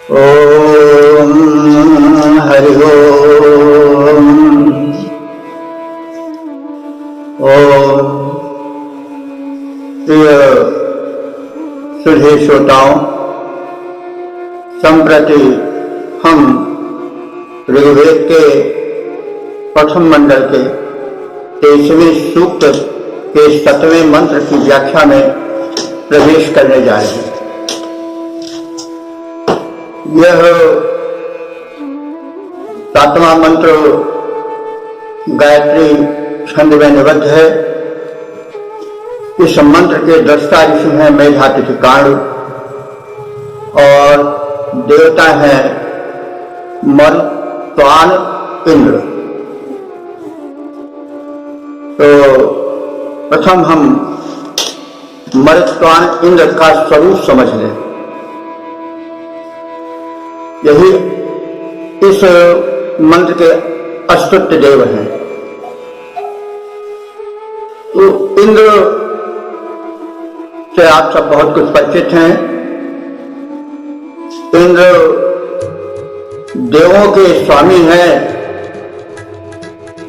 ओम हरि ओम। ओम प्रिय सुधे श्रोताओं, संप्रति हम ऋग्वेद के प्रथम मंडल के 23वें सूक्त के 7वें मंत्र की व्याख्या में प्रवेश करने जा रहे हैं। यह 7वां मंत्र गायत्री छंद में निबद्ध है। इस मंत्र के दृष्टा ऋषि हैं मेधातिथि कांड और देवता हैं मरुत्वान इंद्र। तो प्रथम हम मरुत्वान इंद्र का स्वरूप समझ लें। यही इस मंत्र के अस्तुत्य देव हैं। तो इंद्र से आप सब बहुत कुछ परिचित हैं। इंद्र देवों के स्वामी हैं,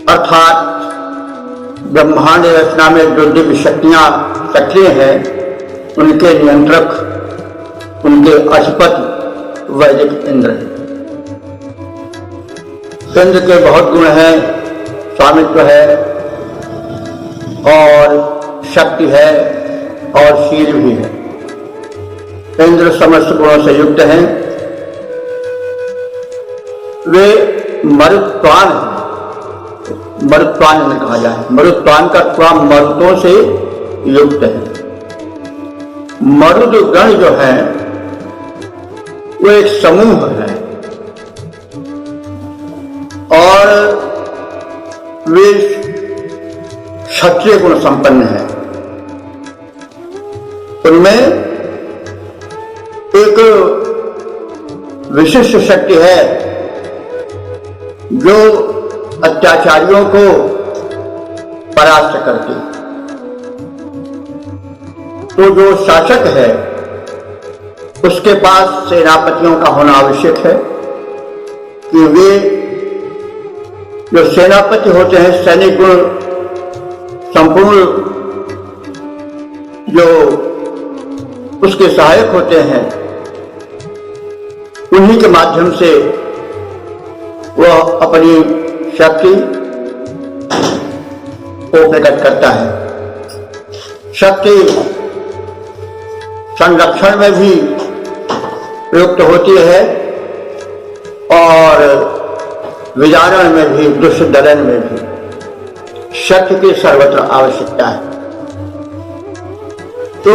अर्थात ब्रह्मांड रचना में जो दिव्य शक्तियां सक्रिय हैं उनके नियंत्रक, उनके अधिपति वैदिक इंद्र है। इंद्र के बहुत गुण हैं, स्वामित्व है और शक्ति है और शील भी है। इंद्र समस्त गुणों से युक्त हैं। वे मरुत्वान हैं। मरुत्वान में कहा जाए, मरुत्वान का थोड़ा मरुतों से युक्त है। मरुद गण जो है वो एक समूह है और वे क्षत्रिय गुण संपन्न है। उनमें एक विशिष्ट शक्ति है जो अत्याचारियों को परास्त करती। तो जो शासक है उसके पास सेनापतियों का होना आवश्यक है कि वे जो सेनापति होते हैं, सैनिक गुण संपूर्ण जो उसके सहायक होते हैं, उन्हीं के माध्यम से वह अपनी शक्ति को प्रकट करता है। शक्ति संरक्षण में भी प्रयुक्त होती है और विजारण में भी, दुष्दलन में भी शक्ति की सर्वत्र आवश्यकता है। तो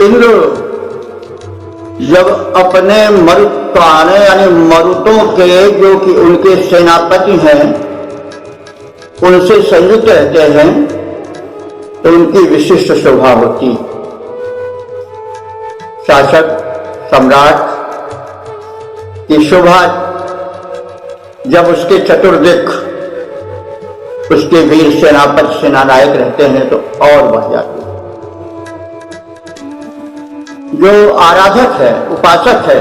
इंद्र जब अपने मरुत्वान यानी मरुतों के जो कि उनके सेनापति हैं उनसे संयुक्त रहते हैं तो उनकी विशिष्ट शोभा होती। शासक सम्राट की शोभा जब उसके चतुर्दिक उसके वीर सेनापति सेनानायक रहते हैं तो और बढ़ जाती है। जो आराधक है, उपासक है,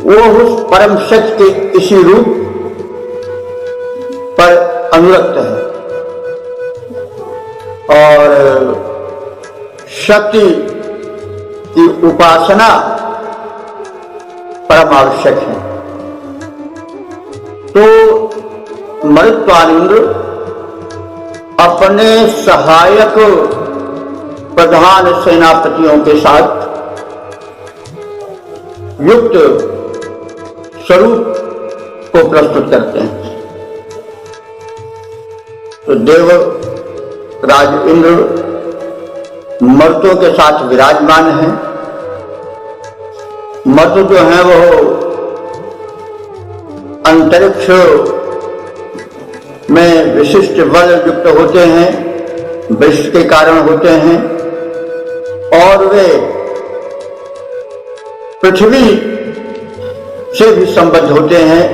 वो उस परम शक्ति के इसी रूप पर अनुरक्त है और शक्ति की उपासना परम आवश्यक है। तो मरुत्वान इंद्र अपने सहायक प्रधान सेनापतियों के साथ युक्त स्वरूप को प्रस्तुत करते हैं। तो देवराज इंद्र मर्तों के साथ विराजमान हैं। मर्त जो हैं वो अंतरिक्ष में विशिष्ट बल युक्त होते हैं, वृष्टि के कारण होते हैं और वे पृथ्वी से भी संबद्ध होते हैं।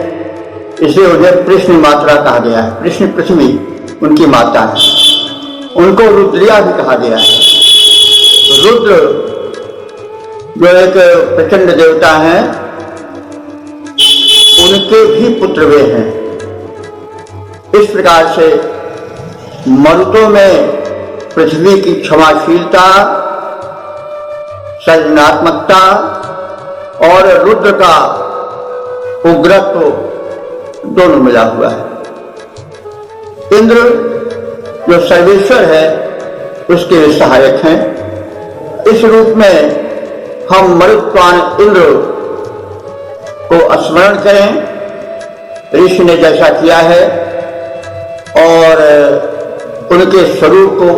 इसे उन्हें कृष्ण मात्रा कहा गया है। कृष्ण पृथ्वी उनकी माता है। उनको रुद्रिया भी कहा गया है। रुद्र जो एक प्रचंड देवता हैं, उनके भी पुत्र वे हैं। इस प्रकार से मरुतों में पृथ्वी की क्षमाशीलता, सृजनात्मकता और रुद्र का उग्रत्व दोनों मिला हुआ है। इंद्र जो सर्वेश्वर है उसके सहायक हैं। इस रूप में हम मरुत्वान इंद्र को स्मरण करें। ऋषि ने जैसा किया है और उनके स्वरूप को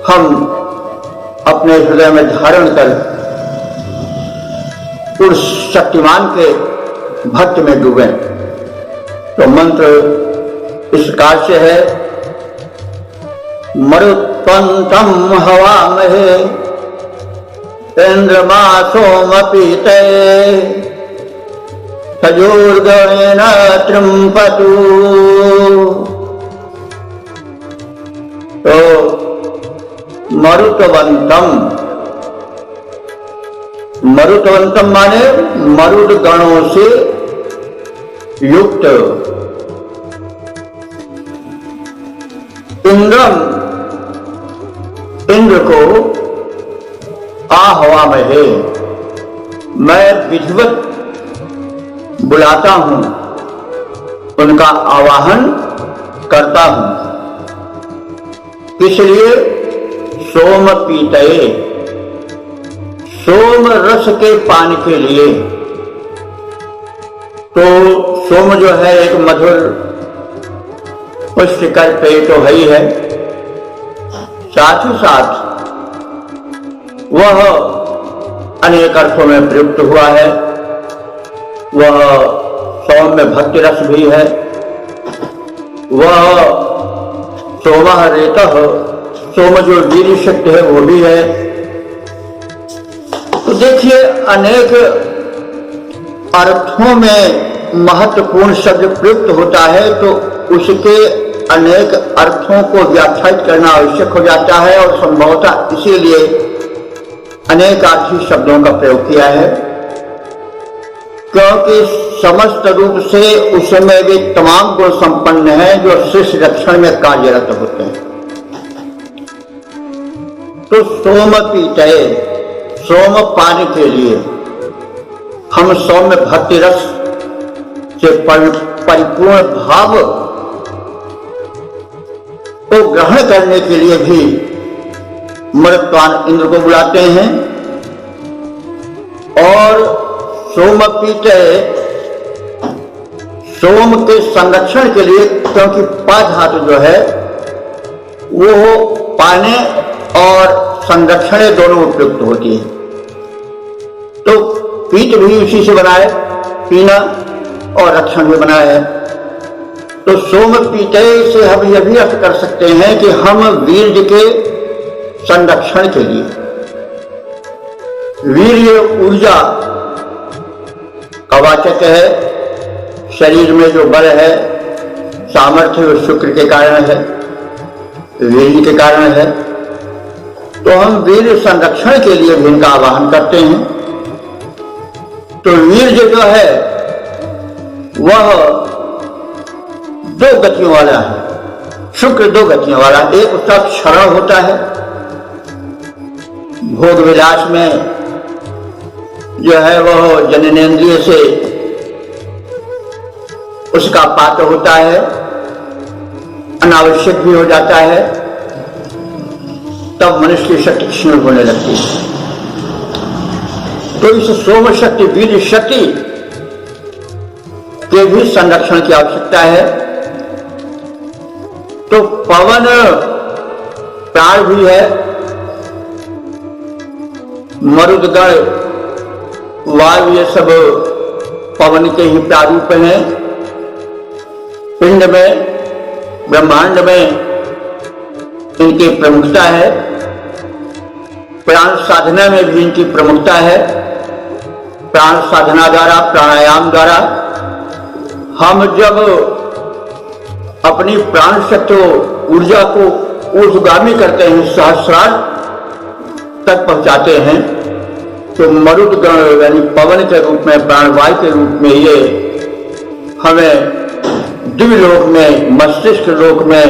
हम अपने हृदय में धारण कर उस शक्तिमान के भक्त में डूबें। तो मंत्र इस प्रकार से है, मरुत्वन्तं हवामहे इंद्रमा सोमपीते सजोर्गणेन त्रिंपतु। तो मरुतवंतम, मरुतवंतम माने मरुद गणों से युक्त। इंद्रम, इंद्र को आहवामहे, मैं विधिवत बुलाता हूं, उनका आवाहन करता हूं। इसलिए सोम पीतये, सोम रस के पान के लिए। तो सोम जो है एक मधुर पुष्टिकर पेय तो है ही है, साथ ही साथ वह अनेक अर्थों में प्रयुक्त हुआ है। वह सोम में भक्ति रस भी है। वह सोमः रेतः, सोम जो वीर शक्ति है वो भी है। तो देखिए अनेक अर्थों में महत्वपूर्ण शब्द प्रयुक्त होता है, तो उसके अनेक अर्थों को व्याख्यात करना आवश्यक हो जाता है और संभवतः इसीलिए अनेकार्थी शब्दों का प्रयोग किया है, क्योंकि समस्त रूप से उसमें वे तमाम गुण संपन्न हैं जो शिष्य रक्षण में कार्यरत होते हैं। तो सोम पीतये, सोम पाने के लिए हम सोम में भक्ति रस से परिपूर्ण भाव को ग्रहण करने के लिए भी मरुत्वान इंद्र को बुलाते हैं। और सोम पीतये, सोम के संरक्षण के लिए, क्योंकि पा धातु जो है वो पाने और संरक्षण दोनों उपयुक्त होती है। तो पीत भी उसी से बना है, पीना और रक्षण भी बना है। तो सोम पीतये से हम यह भी अर्थ कर सकते हैं कि हम वीर्य के संरक्षण के लिए, वीर्य ऊर्जा का वाचक है। शरीर में जो बल है, सामर्थ्य, वो शुक्र के कारण है, वीर्य के कारण है। तो हम वीर्य संरक्षण के लिए भी इनका आवाहन करते हैं। तो वीर्य जो है वह दो गतियों वाला है। शुक्र दो गतियों वाला, एक उसका क्षरण होता है, भोग विलास में जो है वह जननेन्द्रिय से उसका पात्र होता है, अनावश्यक भी हो जाता है, तब मनुष्य की शक्ति क्षीण होने लगती है। तो इस सोम शक्ति, वीर्य शक्ति के भी संरक्षण की आवश्यकता है। तो पवन प्राण भी है, मरुदगण, वायु, ये सब पवन के ही प्रारूप हैं। पिंड में, ब्रह्मांड में इनकी प्रमुखता है, प्राण साधना में भी इनकी प्रमुखता है। प्राण साधना द्वारा, प्राणायाम द्वारा हम जब अपनी प्राण शक्ति ऊर्जा को ऊर्ध्वगामी करते हैं, सहस्रार तक पहुंचाते हैं, तो मरुत गण यानी पवन के रूप में, प्राणवायु के रूप में ये हमें दिव्य लोक में, मस्तिष्क लोक में,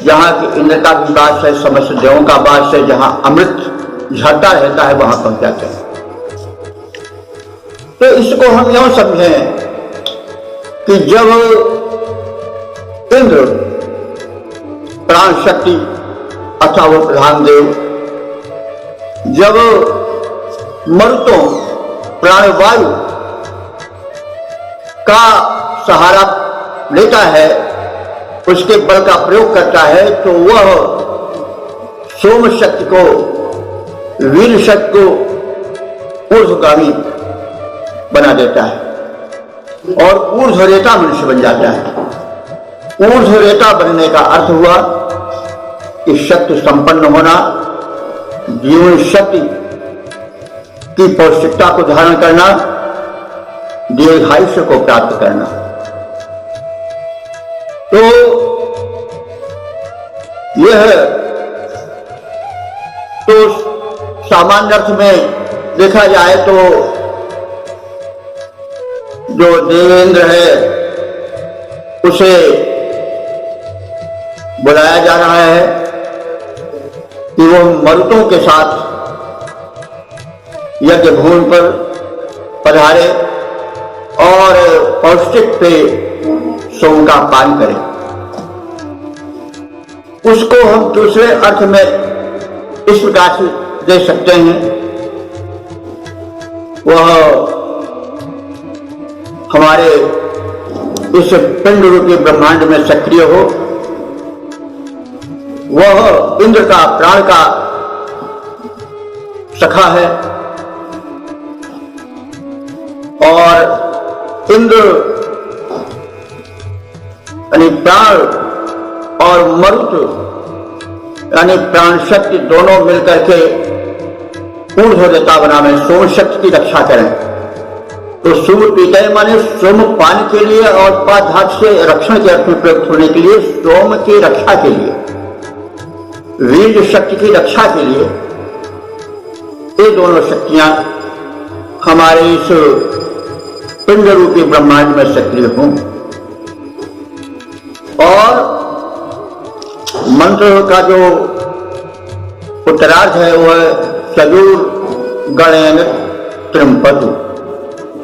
जहाँ की इंद्र का भी वास है, समस्त देवों का वास है, जहाँ अमृत झरता रहता है, वहां पहुंच जाते हैं। तो इसको हम यूं समझें कि जब इंद्र प्राण शक्ति अथवा वो प्रधान देव जब मरुतों प्राणवायु का सहारा लेता है, उसके बल का प्रयोग करता है, तो वह सोम शक्ति को, वीर शक्ति को ऊर्ध्वगामी बना देता है और ऊर्ध्वरेता मनुष्य बन जाता है। ऊर्ध्वरेता बनने का अर्थ हुआ कि शक्ति संपन्न होना, जीवन शक्ति की पौष्टिकता को धारण करना, दीर्घायुष्य को प्राप्त करना। तो यह तो सामान्य अर्थ में देखा जाए तो जो देवेंद्र है उसे बुलाया जा रहा है कि वो मरुतों के साथ यज्ञ भूमि पर पधारे और पौष्टिक पे सोम का पान करें। उसको हम दूसरे अर्थ में इस प्रकार से दे सकते हैं, वह हमारे इस पिंड रूपी ब्रह्मांड में सक्रिय हो, वह इंद्र का प्राण का सखा है और इंद्र यानी प्राण और मरुत यानी प्राण शक्ति दोनों मिलकर के ऊर्ध्वरेता बनावे, सोम शक्ति की रक्षा करें। तो सोम पीते माने सोम पान के लिए और पाधात से रक्षण के अर्थ में प्रयुक्त होने के लिए, सोम की रक्षा के लिए, वीर शक्ति की रक्षा के लिए ये दोनों शक्तियां हमारे इस पिंड रूपी ब्रह्मांड में सक्रिय हों। और मंत्र का जो उत्तरार्ध है वह सजूर गणेन त्रिम्पतु।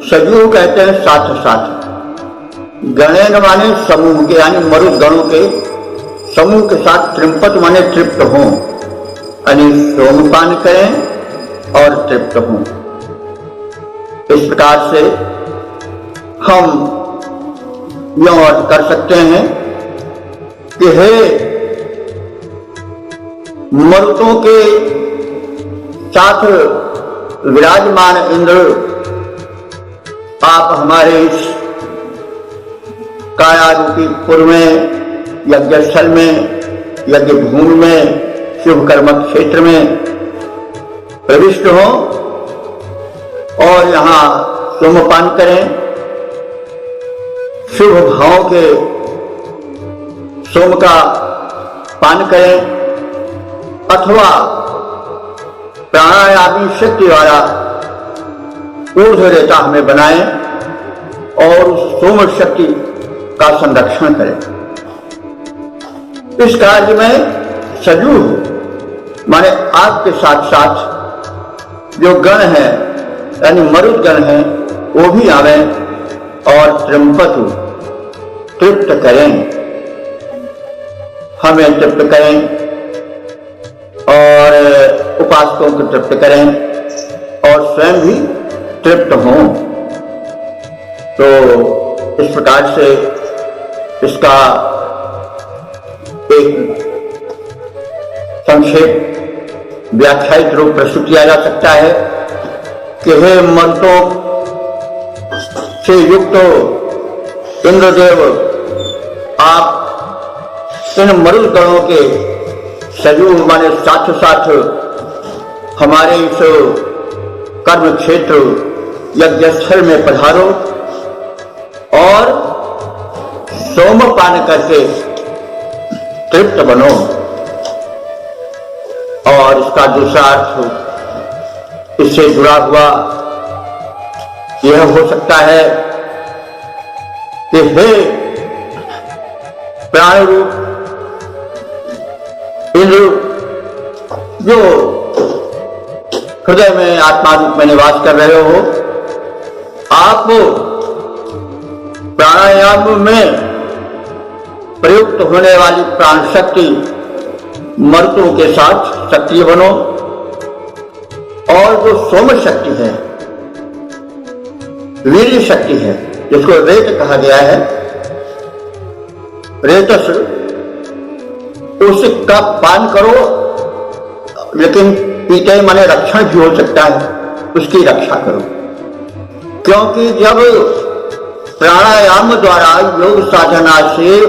सजूर कहते हैं साथ साथ, गणेन माने समूह के, यानी मरुत गणों के समूह के साथ, त्रिम्पत माने तृप्त हों, यानी सोमपान करें और तृप्त हों। इस प्रकार से हम यूं अर्थ कर सकते हैं कि हे मरुतों के साथ विराजमान इंद्र, आप हमारे इस काया रूपी पुर में, यज्ञस्थल में, यज्ञ भूमि में, शुभ कर्म क्षेत्र में प्रविष्ट हो और यहाँ सोमपान करें, शुभ भाव के सोम का पान करें, अथवा प्राणायामी शक्ति वाला ऊर्ध्वरेता हमें बनाएं और उस सोम शक्ति का संरक्षण करें। इस कार्य में सजू माने आपके साथ साथ जो गण है यानी मरुत गण है वो भी आवे और त्रिम्पतु तृप्त करें, हमें तृप्त करें और उपासकों को तृप्त करें और स्वयं भी तृप्त हों। तो इस प्रकार से इसका एक संक्षेप व्याख्यायित रूप प्रस्तुत किया जा सकता है कि हे मरुतों से युक्त इंद्रदेव, आप इन मरुत गणों के सजूर माने साथ साथ हमारे इस कर्म क्षेत्र यज्ञस्थल में पधारो और सोमपान करके तृप्त बनो। और इसका दूसरा अर्थ इससे जुड़ा हुआ यह हो सकता है कि हे प्राण रूप इंद्र, जो हृदय में आत्मा रूप में निवास कर रहे हो, आप प्राणायाम में प्रयुक्त होने वाली प्राण शक्ति मरुतों के साथ सक्रिय बनो, और जो सोम शक्ति है, वीर्य शक्ति है, जिसको रेत कहा गया है, रेतस, उसका पान करो, लेकिन पीते माने रक्षण भी हो सकता है, उसकी रक्षा करो। क्योंकि जब प्राणायाम द्वारा योग साधना से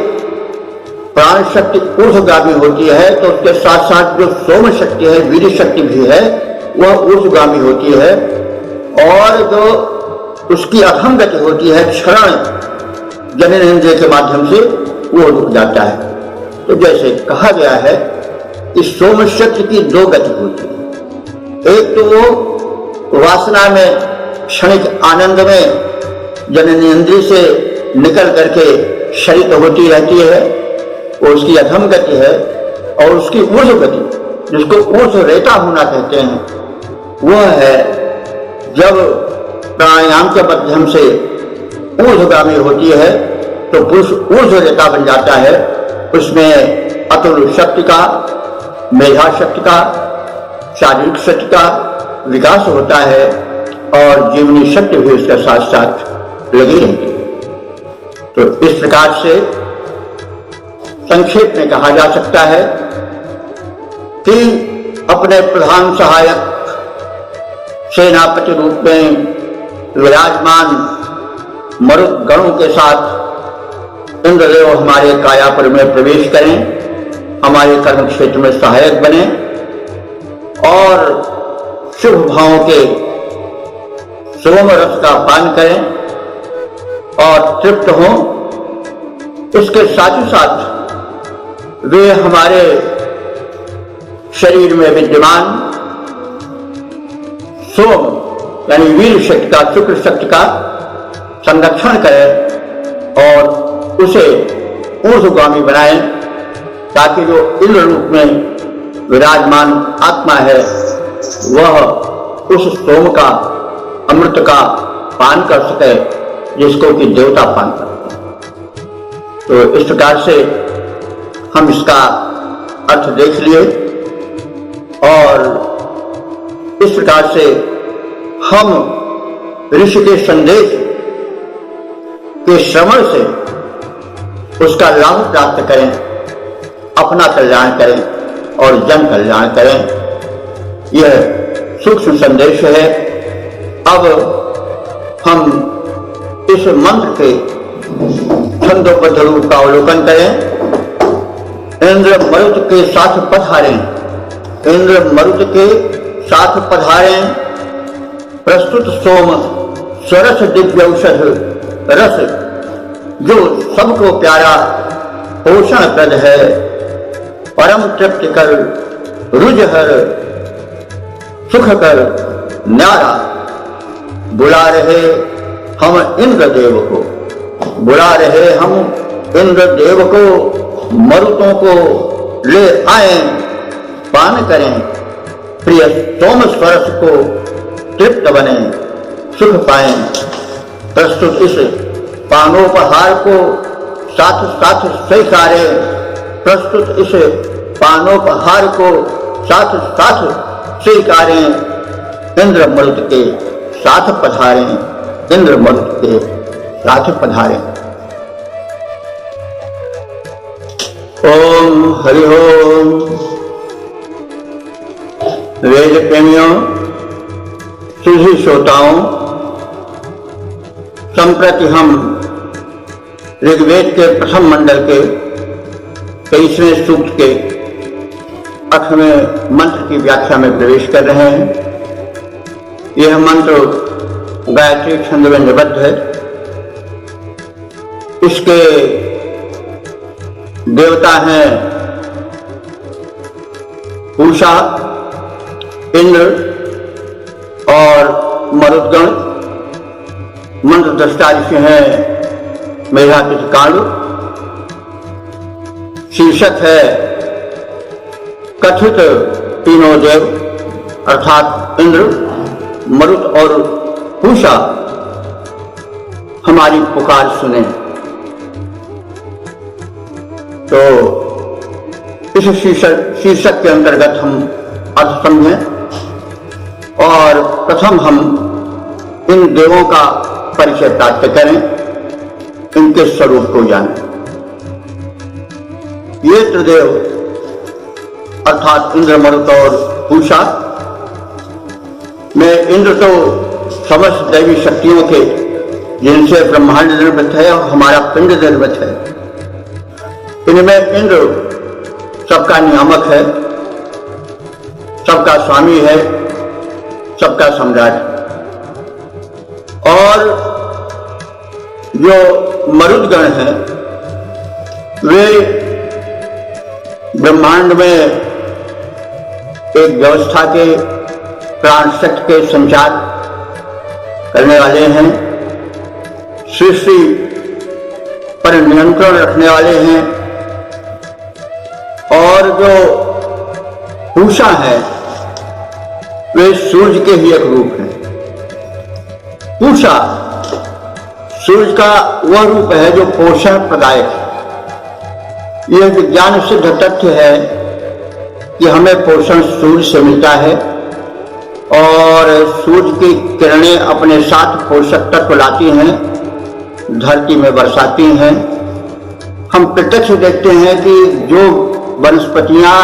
प्राण शक्ति ऊर्ध्वगामी होती है, तो उसके साथ साथ जो सोम शक्ति है, वीर्य शक्ति भी है, वह ऊर्ध्वगामी होती है, और जो उसकी अधम गति होती है क्षरण जननेंद्रिय के माध्यम से, वो रुक जाता है। तो जैसे कहा गया है कि सोम शक्ति की दो गति होती है। एक तो वो वासना में क्षणिक आनंद में जननेंद्रिय से निकल करके शरीर होती रहती है, वो उसकी अधम गति है। और उसकी ऊर्ध्व गति, जिसको ऊर्ध्व रेता होना कहते हैं, वह है जब प्राणायाम के माध्यम से ऊर्ध्वगामी होती है, तो पुरुष ऊर्ध्व रेता बन जाता है। उसमें अतुल शक्ति का, मेधा शक्ति का, शारीरिक शक्ति का विकास होता है, और जीवनी शक्ति भी उसके साथ साथ लगी रहती है। तो इस प्रकार से संक्षेप में कहा जा सकता है कि अपने प्रधान सहायक सेनापति रूप में विराजमान मरुत गणों के साथ इंद्रदेव हमारे कायापर में प्रवेश करें, हमारे कर्म क्षेत्र में सहायक बने, और शुभ भावों के सोम रस का पान करें और तृप्त हों। इसके साथ ही साथ वे हमारे शरीर में विद्यमान सोम यानी वीर शक्ति का, शुक्र शक्ति का संरक्षण करें और उसे ऊर्ध्वगामी बनाएं, ताकि जो इंद्र रूप में विराजमान आत्मा है, वह उस सोम का, अमृत का पान कर सके, जिसको कि देवता पान करते हैं। तो इस प्रकार से हम इसका अर्थ देख लिए, और इस प्रकार से हम ऋषि के संदेश के श्रवण से उसका लाभ प्राप्त करें, अपना कल्याण करें और जन कल्याण करें। यह सूक्ष्म संदेश है। अब हम इस मंत्र के छंदोबद्ध रूप का अवलोकन करें। इंद्र मरुत के साथ पधारें, इंद्र मरुत के साथ पधारें, प्रस्तुत सोम स्वरस दिव्य औषध रस, जो सबको प्यारा पोषण प्रद है, परम तृप्ति कर रुजहर सुख कर न्यारा। बुला रहे हम इंद्रदेव को, बुला रहे हम इंद्रदेव को, मरुतों को ले आए, पान करें, प्रिय सोम स्वरस को तृप्त बने, सुख पाएं। प्रस्तुत इस पानोपहार को साथ साथ स्वीकारे, प्रस्तुत इस पानोपहार को साथ साथ स्वीकारें। इंद्र मरुत के साथ पधारें, इंद्र मरुत के साथ पधारें। ओम हरि ओम। वेद प्रेमियों, सुधी श्रोताओं, संप्रति हम ऋग्वेद के प्रथम मंडल के 23वें सूक्त के 8वें मंत्र की व्याख्या में प्रवेश कर रहे हैं। यह मंत्र गायत्री छंद में निबद्ध है। इसके देवता हैं पूषा, इंद्र और मरुदगण मंत्र दृष्टा ऋषि हैं मेधातिथि कांड। शीर्षक है कथित तीनों देव अर्थात इंद्र, मरुत और पूषा हमारी पुकार सुने। तो इस शीर्षक के अंतर्गत हम अर्थ समझें और प्रथम हम इन देवों का परिचय प्राप्त करें, इनके स्वरूप को जानें। ये त्रिदेव अर्थात इंद्र, मरुत और पूषा में इंद्र तो समस्त दैवी शक्तियों के जिनसे ब्रह्मांड निर्मित है और हमारा पिंड निर्मित है। इनमें इंद्र सबका नियामक है, सबका स्वामी है, सबका सम्राट। और जो मरुदगण हैं वे ब्रह्मांड में एक व्यवस्था के, प्राण शक्ति के संचार करने वाले हैं, सृष्टि पर नियंत्रण रखने वाले हैं। और जो पूषा है वे सूर्य के ही एक रूप है। पूषा सूर्य का वह रूप है जो पोषण प्रदायक है। यह विज्ञान सिद्ध तथ्य है कि हमें पोषण सूर्य से मिलता है और सूर्य की किरणें अपने साथ पोषक तत्व लाती हैं, धरती में बरसाती हैं। हम प्रत्यक्ष देखते हैं कि जो वनस्पतियां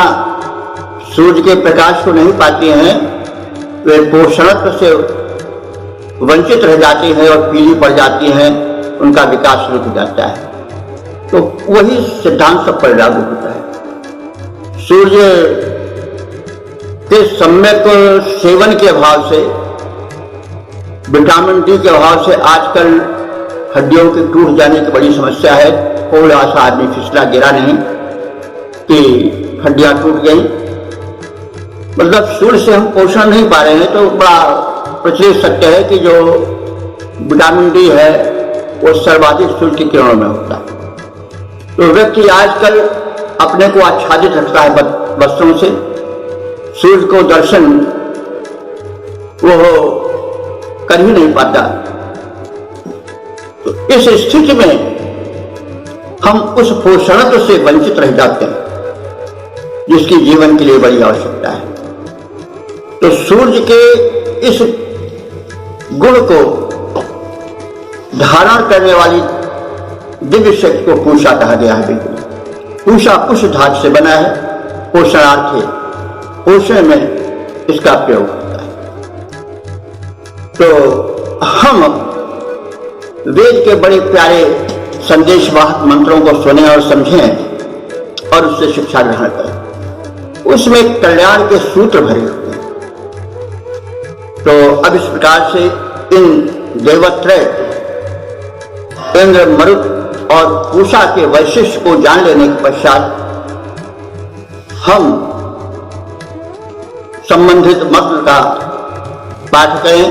सूर्य के प्रकाश को नहीं पाती हैं वे पोषणत्व से वंचित रह जाती हैं और पीली पड़ जाती हैं, उनका विकास रुक जाता है। तो वही सिद्धांत सब पर लागू होता है। सूर्य के सम्यक सेवन के अभाव से, विटामिन डी के अभाव से आजकल हड्डियों के टूट जाने की बड़ी समस्या है। थोड़ा सा आदमी फिसला गिरा नहीं कि हड्डियां टूट गई। मतलब सूर्य से हम पोषण नहीं पा रहे हैं। तो बड़ा प्रचलित सत्य है कि जो विटामिन डी है वो सर्वाधिक सूर्य की किरणों में होता है। तो व्यक्ति आजकल अपने को आच्छादित रखता है वस्त्रों से, सूर्य को दर्शन वो कर ही नहीं पाता। तो इस स्थिति में हम उस पोषणत्व से वंचित रह जाते हैं जिसकी जीवन के लिए बड़ी आवश्यकता है। तो सूर्य के इस गुण को धारण करने वाली दिव्य शक्ति को पूषा कहा गया है। पूषा कुश धातु से बना है, पोषणार्थ, पोषण में इसका प्रयोग होता है। तो हम वेद के बड़े प्यारे संदेशवाहक मंत्रों को सुने और समझें और उससे शिक्षा ग्रहण करें। उसमें कल्याण के सूत्र भरे होते हैं। तो अब इस प्रकार से इन देवत्रय इंद्र, मरुत और पूषा के वैशिष्ट को जान लेने के पश्चात हम संबंधित मंत्र का पाठ करें।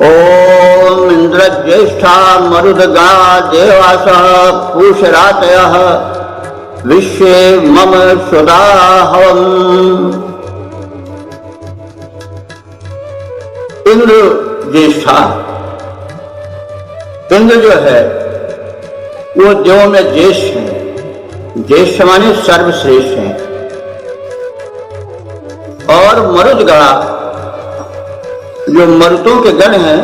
ओम इंद्र ज्येष्ठा मरुदगणा देवासः पूषरातयः विश्वे मम सुदाहवम्। इंद्र ज्येष्ठा, इंद्र जो है वो देवों में ज्येष्ठ है। ज्येष्ठ माने सर्वश्रेष्ठ है। और मरुदगणा, जो मरुतों के गण हैं,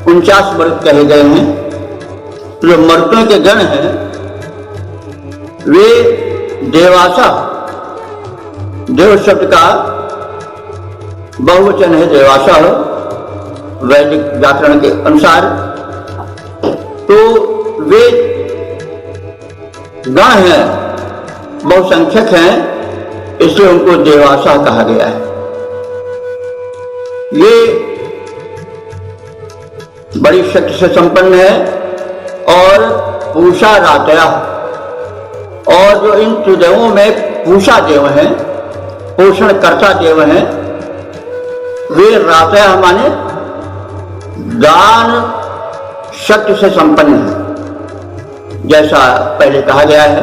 49 मरुत कहे गए हैं। जो मरुतों के गण हैं वे देवासा, देव शब्द का बहुवचन है देवासा वैदिक व्याकरण के अनुसार। तो वे गण हैं, बहुसंख्यक हैं, इसलिए उनको देवासा कहा गया है। ये बड़ी शक्ति से संपन्न है। और पूषा रातया, और जो इन त्रिदेवों में पूषा देव हैं, पोषणकर्ता देव हैं, वे रातः माने दान शक्ति से संपन्न है। जैसा पहले कहा गया है,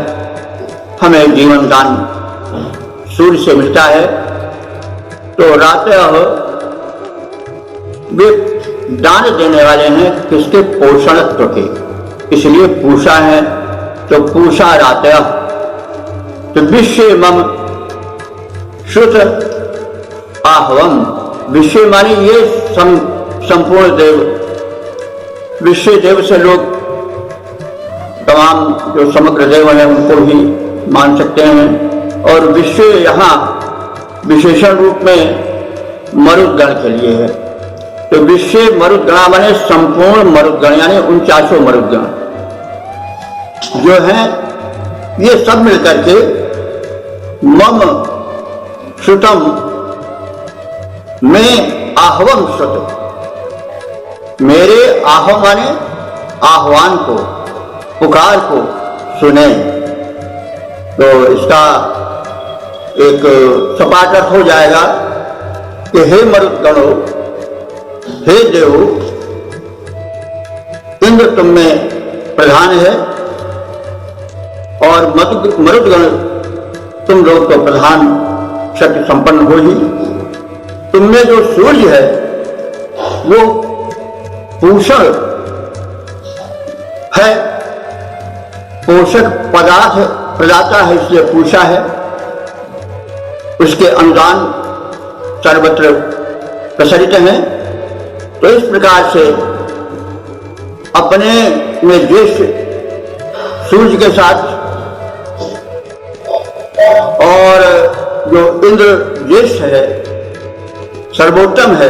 हमें जीवन दान सूर्य से मिलता है, तो रातः वे दान देने वाले हैं किसके? पोषणत्व के, इसलिए पूषा है, तो पूषा रातः। तो विश्व मम श्रुत आहवम, विश्व माने ये संपूर्ण देव, विश्व देव से लोग तमाम जो समग्र देव हैं उनको भी मान सकते हैं, और विश्व यहाँ विशेषण रूप में मरुदगण के लिए है। तो विश्व मरुदगणा माने संपूर्ण मरुदगण, यानी 49 मरुदगण जो हैं, ये सब मिलकर के मम श्रुतम में आहवम श्रुत, मेरे आह माने आह्वान को, पुकार को सुने। तो इसका एक सपाट अर्थ हो जाएगा कि हे मरुदगणों, हे देव, इंद्र तुम में प्रधान है, और मरुदगण तुम लोग तो प्रधान शक्ति संपन्न हो ही। तुमने जो सूर्य है वो पोषण है, पोषक पदार्थ प्रदाता है, इसलिए पूषा है। उसके अनुदान सर्वत्र प्रसरित हैं। तो इस प्रकार से अपने में द्वेष सूर्य के साथ, और जो इंद्र ज्येष्ठ है, सर्वोत्तम है,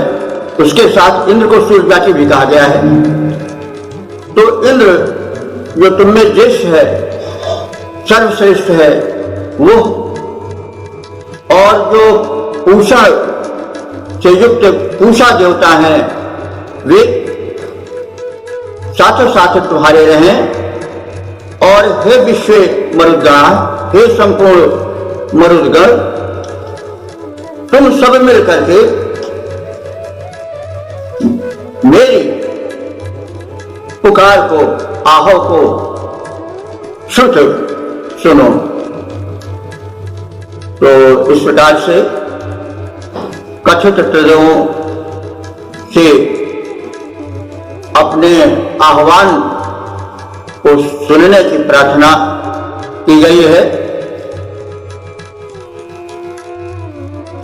उसके साथ इंद्र को सूर्यव्यापी भी कहा गया है। तो इंद्र जो तुम में ज्येष्ठ है, सर्वश्रेष्ठ है वो, और जो पूषा से युक्त पूषा देवता हैं वे साथ साथ तुम्हारे रहें। और हे विश्व मरुदगण, हे संपूर्ण मरुदगण, तुम सब मिलकर के मेरी पुकार को, आहो को श्रुत सुनो। तो इस प्रकार से कथित त्रिदेवों से अपने आह्वान को सुनने की प्रार्थना की गई है।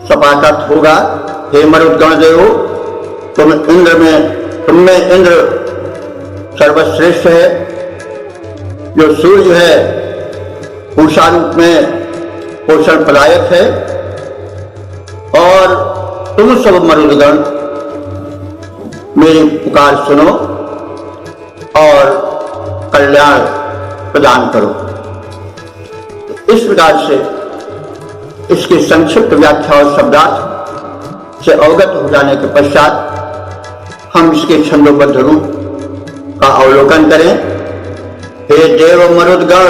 सपाटक होगा, हे मरुदगण देव, तुम में इंद्र सर्वश्रेष्ठ है, जो सूर्य है पूषा रूप में पोषण प्रदायक है, और तुम सब मरुदगण मेरी पुकार सुनो और कल्याण प्रदान करो। इस प्रकार से इसकी संक्षिप्त व्याख्या और शब्दार्थ से अवगत हो जाने के पश्चात हम इसके छंदोबद्ध रूप का अवलोकन करें। हे देव मरुदगण,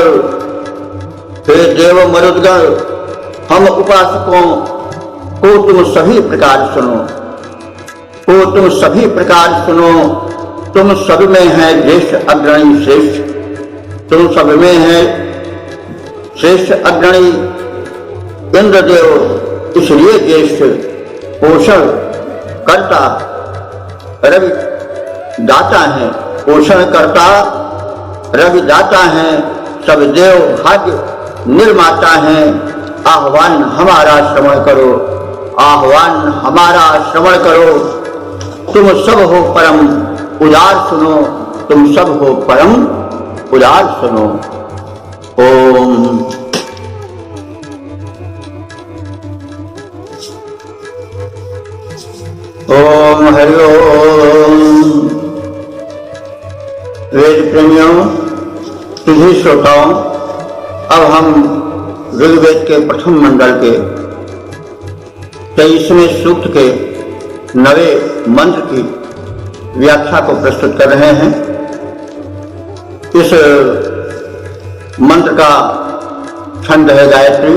हे देव मरुदगण, हम उपासकों को तुम सभी प्रकार सुनो, तुम सब में है ज्येष्ठ अग्रणी श्रेष्ठ, तुम सब में है श्रेष्ठ अग्रणी इंद्रदेव, इसलिए ज्येष्ठ पोषण करता रवि दाता है, पोषण करता रवि दाता है, सब देव भाग्य निर्माता है। आह्वान हमारा श्रवण करो, आह्वान हमारा श्रवण करो, तुम सब हो परम उदार सुनो, तुम सब हो परम उदार सुनो। ओम ओम हरि ओम। वेद प्रेमियों, तुझे श्रोताओं, अब हम ऋग्वेद के प्रथम मंडल के 23वें सूक्त के 9वें मंत्र की व्याख्या को प्रस्तुत कर रहे हैं। इस मंत्र का छंद है गायत्री,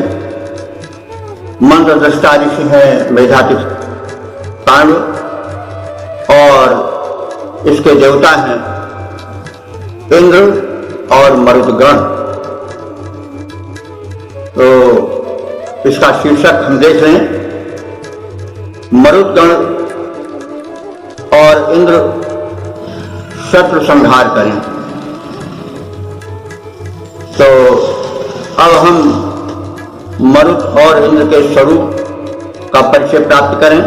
मंत्र दृष्टा ऋषि है मेधातिथि, कांड, और इसके देवता हैं इंद्र और मरुदगण। तो इसका शीर्षक हम देख लें, मरुदगण और इंद्र शत्रु संहार करें। तो अब हम मरुत और इंद्र के स्वरूप का परिचय प्राप्त करें।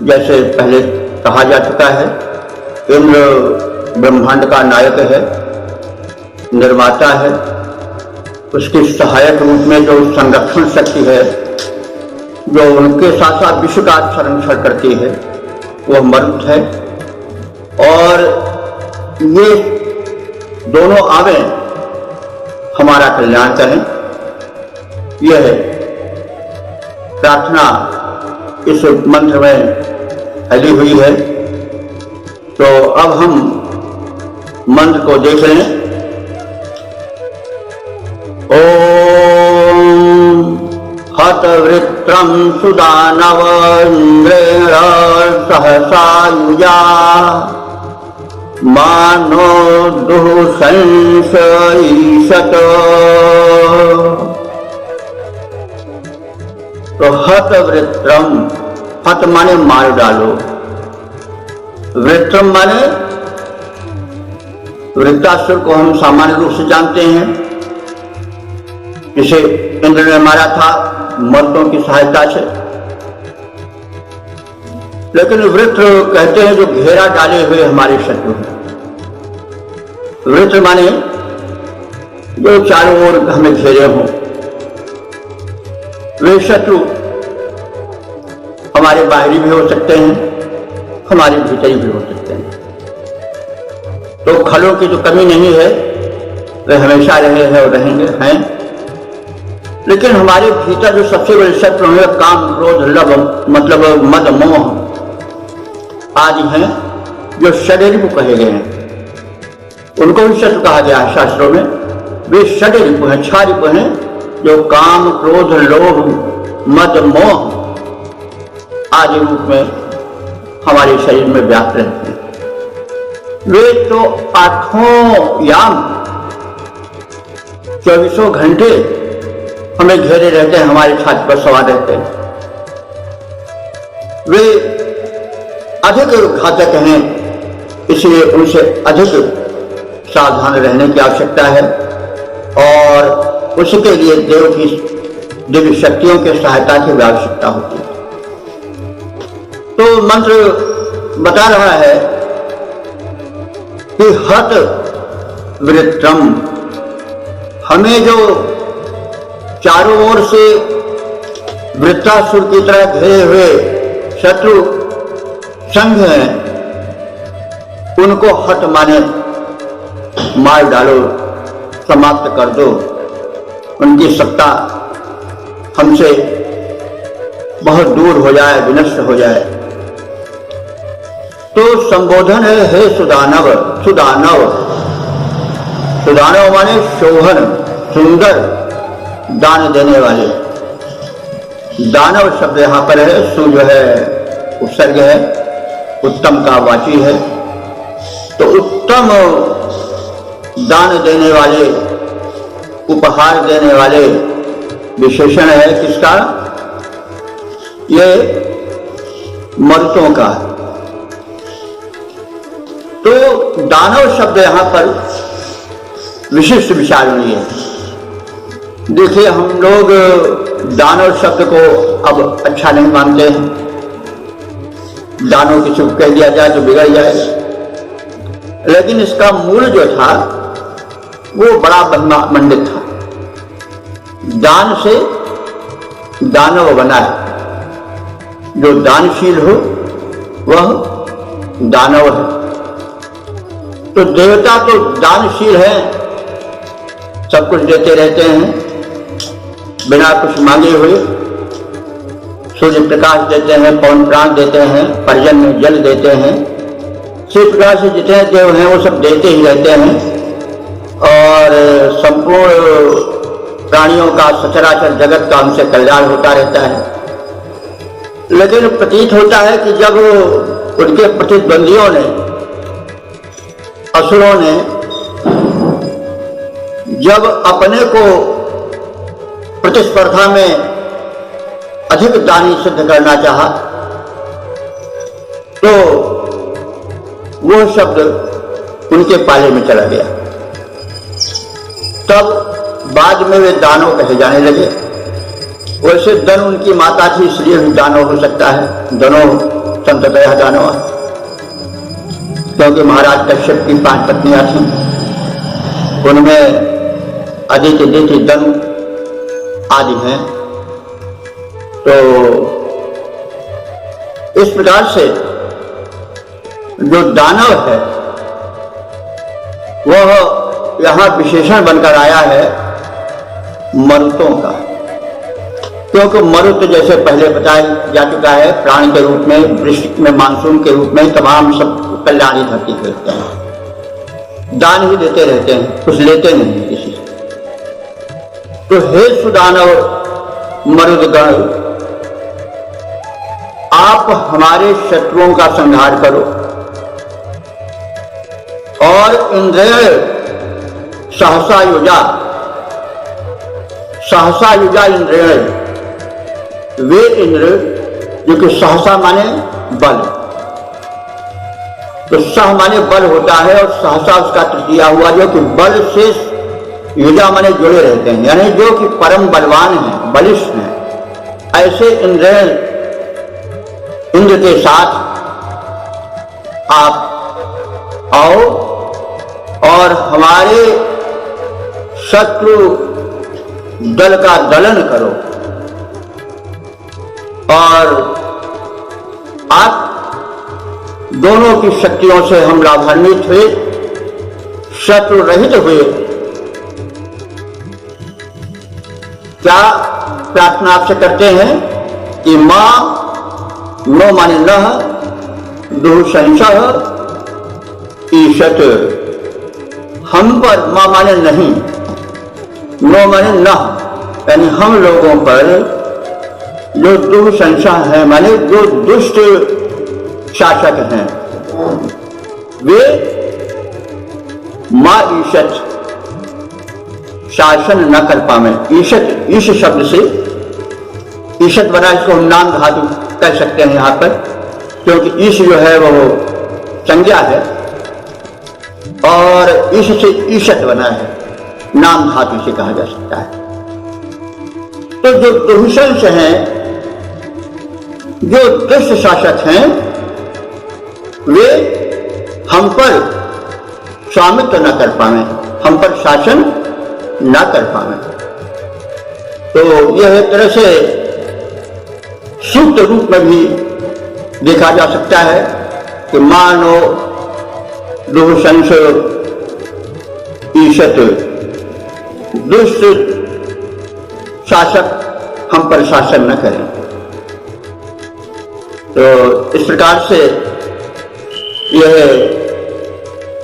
जैसे पहले कहा जा चुका है, इंद्र ब्रह्मांड का नायक है, निर्माता है। उसकी सहायक रूप में जो संरक्षण शक्ति है, जो उनके साथ साथ विश्व का संरक्षण करती है, वह मरुत है। और ये दोनों आवे हमारा कल्याण करें, यह प्रार्थना इस मंत्र में फैली हुई है। तो अब हम मंत्र को देख लें। ओम हतवृत्रं सुदानव इंद्रेण सहसायुजा मानो दुःशंस ईशत। तो हतवृत्रम, हत माने मार डालो, वृत्रम माने वृत्रासुर को हम सामान्य रूप से जानते हैं, जिसे इंद्र ने मारा था मर्दों की सहायता से। लेकिन वृत्र कहते हैं जो घेरा डाले हुए हमारे शत्रु हैं। वृत्र माने जो चारों ओर हमें घेरे हों। वे शत्रु हमारे बाहरी भी हो सकते हैं, हमारे भीतरी भी हो सकते हैं। तो खलों की जो कमी नहीं है, वे हमेशा रहे हैं और रहेंगे हैं। लेकिन हमारे भीतर जो सबसे बड़े शत्रु हैं, काम क्रोध लोभ मतलब मद मोह आदि हैं, जो षड्रिपु कहे गए हैं। उनको भी शत्रु कहा गया है शास्त्रों में। वे षड्रिपु हैं, 6 रिपु हैं, जो काम क्रोध लोभ मद मोह आदि रूप में हमारे शरीर में व्याप्त रहते हैं। वे तो आठों याम 24 घंटे हमें घेरे रहते हैं, हमारे छाती पर सवार रहते हैं। वे अधिक घातक हैं, इसलिए उनसे अधिक सावधान रहने की आवश्यकता है और उसके लिए देव की दिव्य शक्तियों के सहायता की भी आवश्यकता होती है। तो मंत्र बता रहा है कि हत वृत्रम, हमें जो चारों ओर से वृत्रासुर की तरह घेरे हुए शत्रु संघ हैं, उनको हत माने मार डालो, समाप्त कर दो, उनकी सत्ता हमसे बहुत दूर हो जाए, विनष्ट हो जाए। तो संबोधन है, हे सुदानव। सुदानव, सुदानव माने शोभन, सुंदर, दान देने वाले। दानव शब्द यहां पर है, सु जो है उपसर्ग है, उत्तम का वाची है। तो उत्तम दान देने वाले, उपहार देने वाले विशेषण है किसका? ये मरुतों का। तो दानव शब्द यहां पर विशिष्ट विचारणीय है। देखिए, हम लोग दानव शब्द को अब अच्छा नहीं मानते हैं। दानव किसी को कह दिया जाए तो बिगड़ जाएगा, लेकिन इसका मूल जो था वो बड़ा मंडित था। दान से दानव बना है। जो दानशील हो वह दानव है। तो देवता तो दानशील है, सब कुछ देते रहते हैं बिना कुछ मांगे हुए। सूर्य प्रकाश देते हैं, पवन प्राण देते हैं, पर्जन में जल देते हैं। इसी प्रकार से जितने देव हैं वो सब देते ही रहते हैं और संपूर्ण प्राणियों का, सचराचर जगत का उनसे कल्याण होता रहता है। लेकिन प्रतीत होता है कि जब उनके प्रतिद्वंदियों ने, असुरों ने जब अपने को प्रतिस्पर्धा में अधिक दानी सिद्ध करना चाहा, तो वो शब्द उनके पाले में चला गया। तब बाद में वे दानव कहे जाने लगे। वैसे दन उनकी माता थी, इसलिए भी दानव हो सकता है। दनो संततया दानव, क्योंकि महाराज कश्यप की 5 पत्नियां थीं, उनमें अदिति, दिति, दन आदि हैं। तो इस प्रकार से जो दानव है वह यहां विशेषण बनकर आया है मरुतों का, क्योंकि मरुत जैसे पहले बताया जा चुका है, प्राणी के रूप में, वृश्चिक में, मानसून के रूप में तमाम सब कल्याणी धरती करते हैं, दान ही देते रहते हैं, कुछ लेते नहीं किसी से। तो हे सुदानव मरुदगण, आप हमारे शत्रुओं का संहार करो और इंद्रिय सहसा युजा इंद्रिय, वे इंद्र जो कि सहसा माने बल, तो सह माने बल होता है और सहसा उसका तृतीया हुआ, जो कि बल से युजा माने जुड़े रहते हैं, यानी जो कि परम बलवान हैं, बलिष्ठ हैं। ऐसे इंद्र के साथ आप आओ और हमारे शत्रु दल का दलन करो और आप दोनों की शक्तियों से हम लाभान्वित हुए, शत्रु रहित हुए। क्या प्रार्थना आपसे करते हैं कि मां नो माने न दुःशंसः ईशत, हम पर, मां माने नहीं, नो माने न, यानी हम लोगों पर जो दुःशंसः है, माने जो दुष्ट शासक हैं, वे मां ईशत, शासन न कर पावे। ईशत, ईश शब्द से ईशत बना, इसको हम नाम धातु कह सकते हैं यहां पर, क्योंकि ईश जो है वो संज्ञा है और ईश से ईशत बना है, नाम धातु से कहा जा सकता है। तो जो दुःशंस हैं, जो दुष्ट शासक हैं, वे हम पर स्वामित्व न कर पावे, हम पर शासन न कर पावे। तो यह एक तरह से सूक्त रूप में भी देखा जा सकता है कि मानो दुःशंस ईशत, दुष्ट शासक हम पर शासन न करें। तो इस प्रकार से यह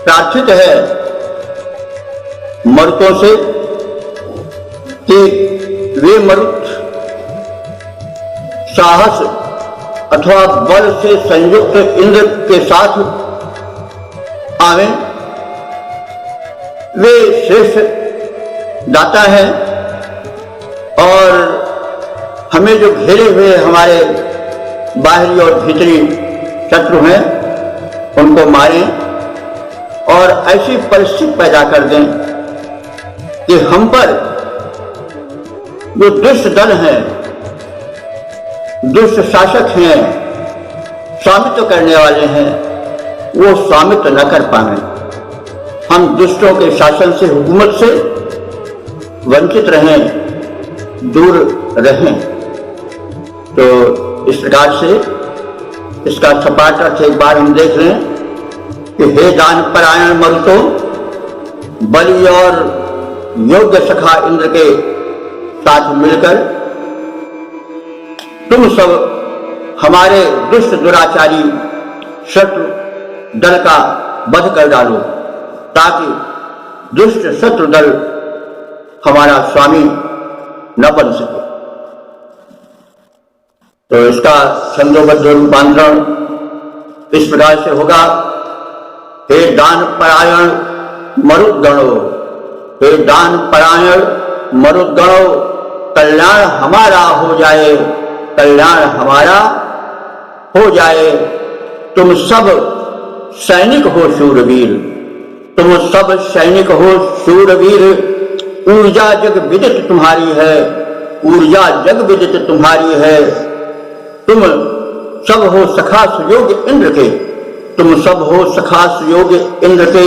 प्रार्थित है मरुतों से कि वे मरुत साहस अथवा बल से संयुक्त इंद्र के साथ आवे। वे श्रेष्ठ दाता है और हमें जो घेरे हुए हमारे बाहरी और भीतरी शत्रु हैं, उनको मारें और ऐसी परिस्थिति पैदा कर दें कि हम पर जो दुष्ट दल हैं, दुष्ट शासक हैं, स्वामित्व करने वाले हैं, वो स्वामित्व न कर पाए। हम दुष्टों के शासन से, हुकूमत से वंचित रहें, दूर रहें। तो इस प्रकार से इसका सपाट अर्थ एक बार हम देख लें कि हे दान परायण मरुतो, बलि और योग्य सखा इंद्र के साथ मिलकर तुम सब हमारे दुष्ट दुराचारी शत्रु दल का वध कर डालो, ताकि दुष्ट शत्रु दल हमारा स्वामी न बन सके। तो इसका छंदोबद्ध रूपांतरण इस प्रकार से होगा। हे दान परायण मरुद्गणो, हे दान परायण मरुद्गणो, कल्याण हमारा हो जाए, कल्याण हमारा हो जाए। तुम सब सैनिक हो शूरवीर, तुम सब सैनिक हो शूरवीर, ऊर्जा जग विदित तुम्हारी है, ऊर्जा जग विदित तुम्हारी है। तुम सब हो सखा सुयोग इंद्र के, तुम सब हो सखा सुयोग इंद्र के,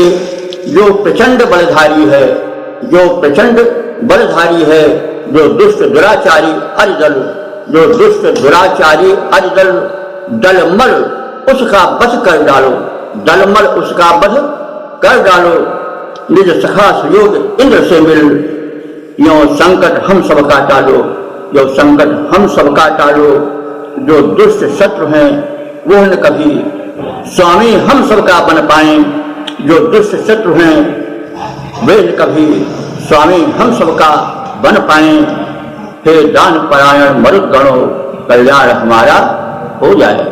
जो प्रचंड बलधारी है, जो प्रचंड बलधारी है, जो दुष्ट दुराचारी अरिदल, जो दुष्ट दुराचारी अरिदल, दलमल उसका वध कर डालो, दलमल उसका वध कर डालो। निज सखा सुयोग इंद्र से मिल, यो संकट हम सबका टालो, यो संकट हम सबका टालो। जो दुष्ट शत्रु हैं वो न कभी स्वामी हम सबका बन पाए, जो दुष्ट शत्रु हैं वे न कभी स्वामी हम सबका बन पाए। हे दान परायण मरुद्गणों, कल्याण हमारा हो जाए।